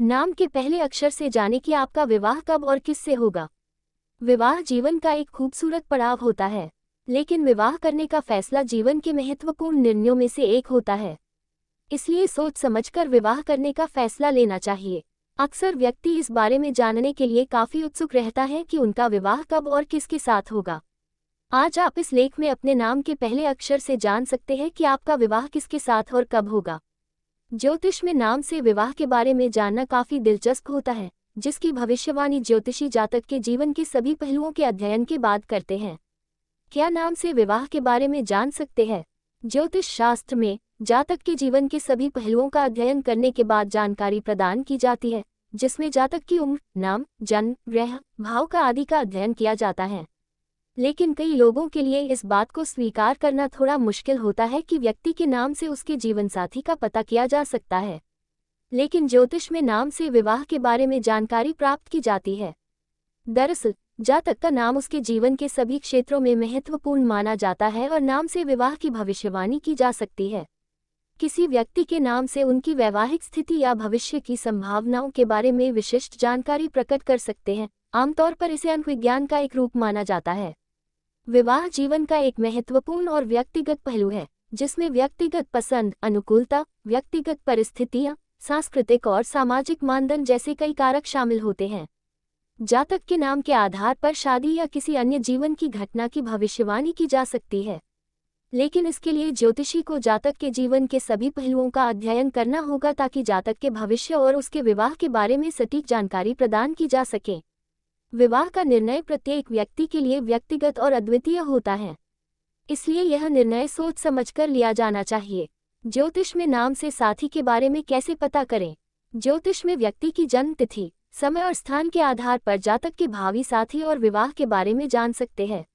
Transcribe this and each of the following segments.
नाम के पहले अक्षर से जाने कि आपका विवाह कब और किससे होगा। विवाह जीवन का एक खूबसूरत पड़ाव होता है, लेकिन विवाह करने का फैसला जीवन के महत्वपूर्ण निर्णयों में से एक होता है। इसलिए सोच समझकर विवाह करने का फैसला लेना चाहिए। अक्सर व्यक्ति इस बारे में जानने के लिए काफी उत्सुक रहता है कि उनका विवाह कब और किसके साथ होगा। आज आप इस लेख में अपने नाम के पहले अक्षर से जान सकते हैं कि आपका विवाह किसके साथ और कब होगा। ज्योतिष में नाम से विवाह के बारे में जानना काफी दिलचस्प होता है, जिसकी भविष्यवाणी ज्योतिषी जातक के जीवन के सभी पहलुओं के अध्ययन के बाद करते हैं। क्या नाम से विवाह के बारे में जान सकते हैं? ज्योतिष शास्त्र में जातक के जीवन के सभी पहलुओं का अध्ययन करने के बाद जानकारी प्रदान की जाती है, जिसमें जातक की उम्र, नाम, जन्म, ग्रह, भाव का आदि का अध्ययन किया जाता है। लेकिन कई लोगों के लिए इस बात को स्वीकार करना थोड़ा मुश्किल होता है कि व्यक्ति के नाम से उसके जीवनसाथी का पता किया जा सकता है। लेकिन ज्योतिष में नाम से विवाह के बारे में जानकारी प्राप्त की जाती है। दरअसल जातक का नाम उसके जीवन के सभी क्षेत्रों में महत्वपूर्ण माना जाता है और नाम से विवाह की भविष्यवाणी की जा सकती है। किसी व्यक्ति के नाम से उनकी वैवाहिक स्थिति या भविष्य की संभावनाओं के बारे में विशिष्ट जानकारी प्रकट कर सकते हैं। आमतौर पर इसे अंतर्विज्ञान का एक रूप माना जाता है। विवाह जीवन का एक महत्वपूर्ण और व्यक्तिगत पहलू है, जिसमें व्यक्तिगत पसंद, अनुकूलता, व्यक्तिगत परिस्थितियां, सांस्कृतिक और सामाजिक मानदंड जैसे कई कारक शामिल होते हैं। जातक के नाम के आधार पर शादी या किसी अन्य जीवन की घटना की भविष्यवाणी की जा सकती है, लेकिन इसके लिए ज्योतिषी को जातक के जीवन के सभी पहलुओं का अध्ययन करना होगा ताकि जातक के भविष्य और उसके विवाह के बारे में सटीक जानकारी प्रदान की जा सके। विवाह का निर्णय प्रत्येक व्यक्ति के लिए व्यक्तिगत और अद्वितीय होता है, इसलिए यह निर्णय सोच समझकर लिया जाना चाहिए। ज्योतिष में नाम से साथी के बारे में कैसे पता करें? ज्योतिष में व्यक्ति की जन्म तिथि, समय और स्थान के आधार पर जातक के भावी साथी और विवाह के बारे में जान सकते हैं।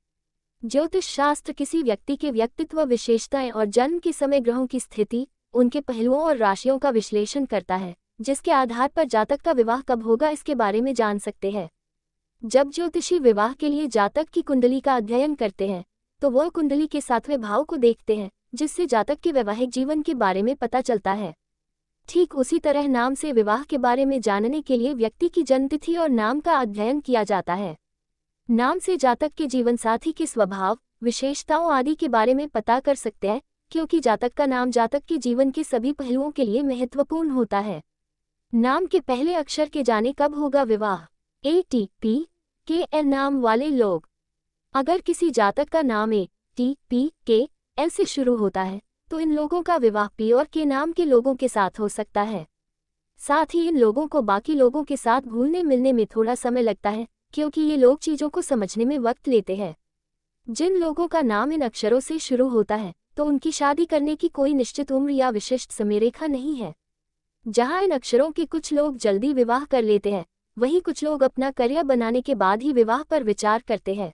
ज्योतिष शास्त्र किसी व्यक्ति के व्यक्तित्व, विशेषताएं और जन्म के समय ग्रहों की स्थिति, उनके पहलुओं और राशियों का विश्लेषण करता है, जिसके आधार पर जातक का विवाह कब होगा इसके बारे में जान सकते हैं। जब ज्योतिषी विवाह के लिए जातक की कुंडली का अध्ययन करते हैं, तो वह कुंडली के 7वें भाव को देखते हैं, जिससे जातक के वैवाहिक जीवन के बारे में पता चलता है। ठीक उसी तरह नाम से विवाह के बारे में जानने के लिए व्यक्ति की जन्मतिथि और नाम का अध्ययन किया जाता है। नाम से जातक के जीवनसाथी के स्वभाव, विशेषताओं आदि के बारे में पता कर सकते हैं, क्योंकि जातक का नाम जातक के जीवन के सभी पहलुओं के लिए महत्वपूर्ण होता है। नाम के पहले अक्षर के जाने कब होगा विवाह? ATP-KN नाम वाले लोग। अगर किसी जातक का नाम ATP-KN से शुरू होता है, तो इन लोगों का विवाह P और K नाम के लोगों के साथ हो सकता है। साथ ही इन लोगों को बाकी लोगों के साथ घुलने मिलने में थोड़ा समय लगता है, क्योंकि ये लोग चीज़ों को समझने में वक्त लेते हैं। जिन लोगों का नाम इन अक्षरों से शुरू होता है, तो उनकी शादी करने की कोई निश्चित उम्र या विशिष्ट समयरेखा नहीं है। जहाँ इन अक्षरों के कुछ लोग जल्दी विवाह कर लेते हैं, वहीं कुछ लोग अपना करियर बनाने के बाद ही विवाह पर विचार करते हैं।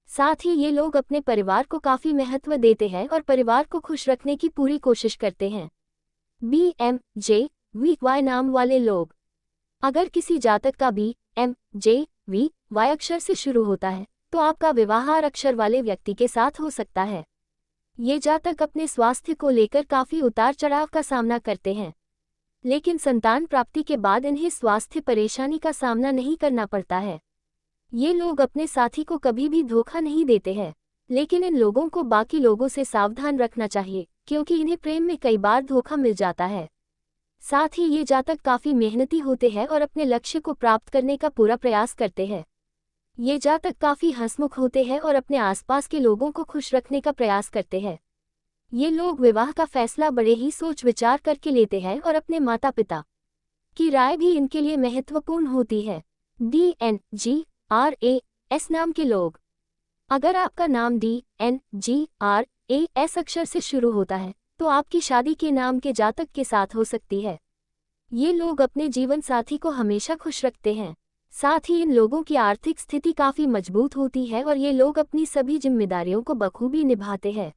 साथ ही ये लोग अपने परिवार को काफी महत्व देते हैं और परिवार को खुश रखने की पूरी कोशिश करते हैं। BMJVY नाम वाले लोग। अगर किसी जातक का BMJVY अक्षर से शुरू होता है, तो आपका विवाह R अक्षर वाले व्यक्ति के साथ हो सकता है। ये जातक अपने स्वास्थ्य को लेकर काफी उतार चढ़ाव का सामना करते हैं, लेकिन संतान प्राप्ति के बाद इन्हें स्वास्थ्य परेशानी का सामना नहीं करना पड़ता है। ये लोग अपने साथी को कभी भी धोखा नहीं देते हैं, लेकिन इन लोगों को बाकी लोगों से सावधान रखना चाहिए, क्योंकि इन्हें प्रेम में कई बार धोखा मिल जाता है। साथ ही ये जातक काफी मेहनती होते हैं और अपने लक्ष्य को प्राप्त करने का पूरा प्रयास करते हैं। ये जातक काफी हंसमुख होते हैं और अपने आसपास के लोगों को खुश रखने का प्रयास करते हैं। ये लोग विवाह का फैसला बड़े ही सोच विचार करके लेते हैं और अपने माता पिता की राय भी इनके लिए महत्वपूर्ण होती है। DNGRAS नाम के लोग। अगर आपका नाम DNGRAS अक्षर से शुरू होता है, तो आपकी शादी के नाम के जातक के साथ हो सकती है। ये लोग अपने जीवन साथी को हमेशा खुश रखते हैं। साथ ही इन लोगों की आर्थिक स्थिति काफी मजबूत होती है और ये लोग अपनी सभी जिम्मेदारियों को बखूबी निभाते हैं।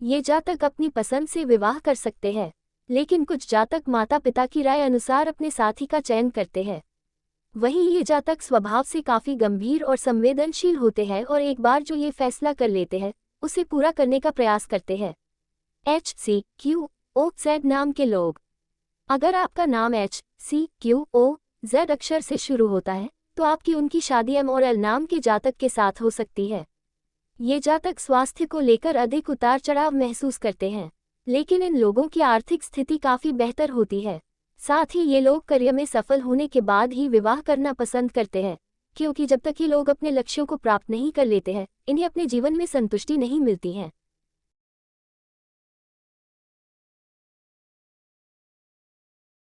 ये जातक अपनी पसंद से विवाह कर सकते हैं, लेकिन कुछ जातक माता पिता की राय अनुसार अपने साथी का चयन करते हैं। वहीं ये जातक स्वभाव से काफी गंभीर और संवेदनशील होते हैं और एक बार जो ये फैसला कर लेते हैं, उसे पूरा करने का प्रयास करते हैं। HCQOZ नाम के लोग। अगर आपका नाम H C Q O Z अक्षर से शुरू होता है, तो आपकी उनकी शादी एम और एल नाम के जातक के साथ हो सकती है। ये जातक स्वास्थ्य को लेकर अधिक उतार चढ़ाव महसूस करते हैं, लेकिन इन लोगों की आर्थिक स्थिति काफ़ी बेहतर होती है। साथ ही ये लोग करियर में सफल होने के बाद ही विवाह करना पसंद करते हैं, क्योंकि जब तक ये लोग अपने लक्ष्यों को प्राप्त नहीं कर लेते हैं, इन्हें अपने जीवन में संतुष्टि नहीं मिलती है।